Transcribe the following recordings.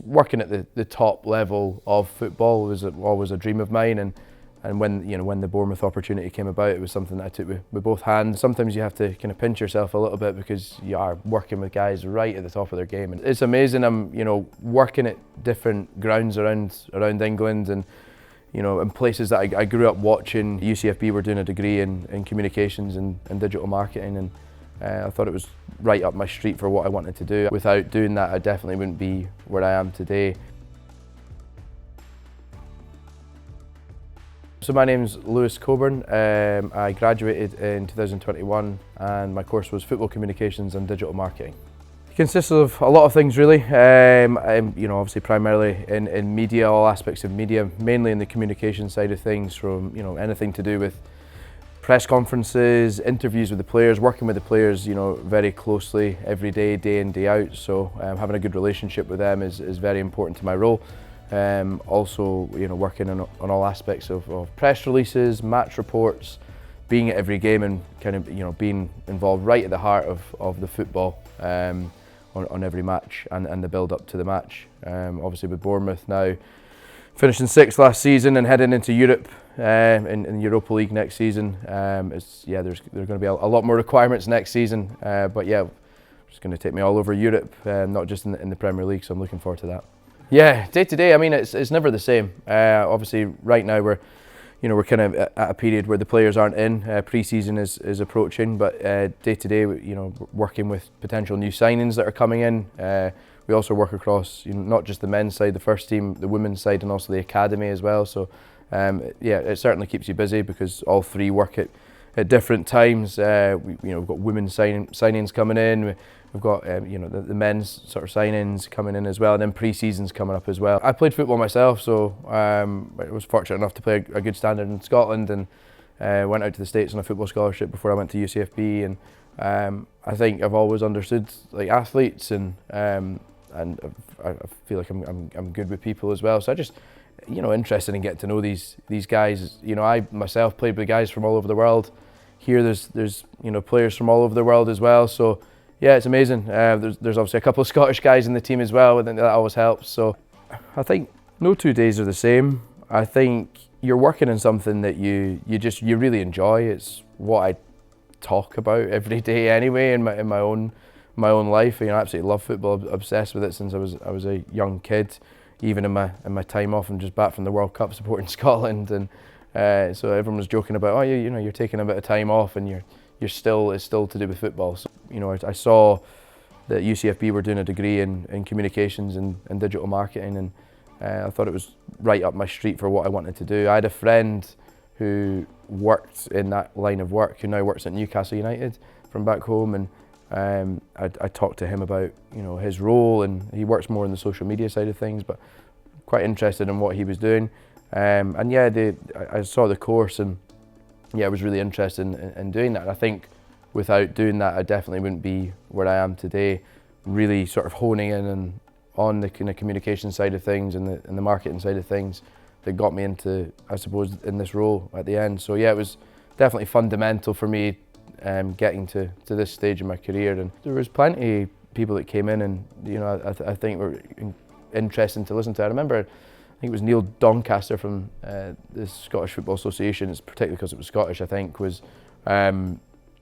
working at the top level of football was always a dream of mine, and when the Bournemouth opportunity came about, it was something that I took with both hands. Sometimes you have to kind of pinch yourself a little bit because you are working with guys right at the top of their game, and it's amazing. I'm working at different grounds around England, and in places that I grew up watching. UCFB were doing a degree in communications and digital marketing, and I thought it was right up my street for what I wanted to do. Without doing that, I definitely wouldn't be where I am today. So my name's Lewis Cockburn. I graduated in 2021 and my course was football communications and digital marketing. It consists of a lot of things really. I'm obviously primarily in media, all aspects of media, mainly in the communication side of things, from anything to do with press conferences, interviews with the players, working with the players very closely every day, day in, day out. So having a good relationship with them is very important to my role. Also, working on all aspects of press releases, match reports, being at every game and kind of being involved right at the heart of the football on every match and the build up to the match. Obviously with Bournemouth now finishing 6th last season and heading into Europe in Europa League next season, there's going to be a lot more requirements next season. But yeah, it's going to take me all over Europe, not just in the Premier League. So I'm looking forward to that. Yeah, day to day, I mean, it's never the same. Obviously, right now we're kind of at a period where the players aren't in. Pre-season is approaching, but day to day, working with potential new signings that are coming in. We also work across, not just the men's side, the first team, the women's side, and also the academy as well. So, yeah, it certainly keeps you busy because all three work at different times. We've got women's signings coming in. We've got the men's sort of signings coming in as well, and then pre-season's coming up as well. I played football myself, so I was fortunate enough to play a good standard in Scotland, and went out to the States on a football scholarship before I went to UCFB. And I think I've always understood like athletes, and I feel like I'm good with people as well. So I just interested in getting to know these guys. I myself played with guys from all over the world. Here there's players from all over the world as well. So. Yeah, it's amazing. There's obviously a couple of Scottish guys in the team as well, and that always helps. So I think no 2 days are the same. I think you're working in something that you really enjoy. It's what I talk about every day anyway in my own life. I absolutely love football. I'm obsessed with it since I was a young kid. Even in my time off, I'm just back from the World Cup supporting Scotland, and so everyone was joking about, oh, you're taking a bit of time off, and it's still to do with football. So, I saw that UCFB were doing a degree in communications and digital marketing, and I thought it was right up my street for what I wanted to do. I had a friend who worked in that line of work, who now works at Newcastle United from back home, and I talked to him about his role, and he works more on the social media side of things, but quite interested in what he was doing. And yeah, I saw the course, and yeah, I was really interested in doing that. And I think without doing that, I definitely wouldn't be where I am today. Really sort of honing in on the kind of communication side of things and the marketing side of things that got me into, I suppose, in this role at the end. So yeah, it was definitely fundamental for me getting to this stage in my career. And there was plenty of people that came in, and I think were interesting to listen to. I remember, I think it was Neil Doncaster from the Scottish Football Association. It's particularly because it was Scottish, I think,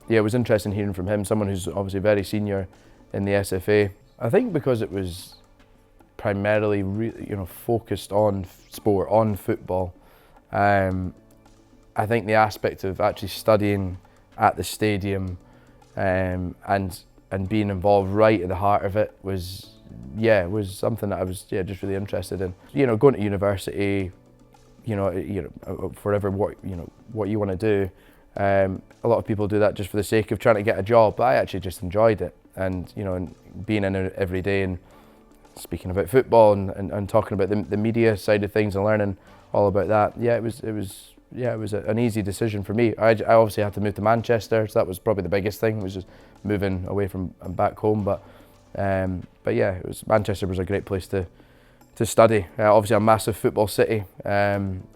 it was interesting hearing from him, someone who's obviously very senior in the SFA. I think because it was primarily focused on sport, on football, I think the aspect of actually studying at the stadium and being involved right at the heart of it was something that I was just really interested in. Going to university, forever what you want to do. A lot of people do that just for the sake of trying to get a job, but I actually just enjoyed it, and and being in it every day and speaking about football and talking about the media side of things and learning all about that. It was an easy decision for me. I obviously had to move to Manchester, so that was probably the biggest thing, was just moving away from back home. But yeah, Manchester was a great place to study. Obviously a massive football city, and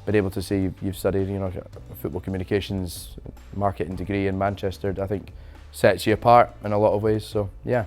been able to see you've studied a football communications marketing degree in Manchester, I think sets you apart in a lot of ways. So yeah.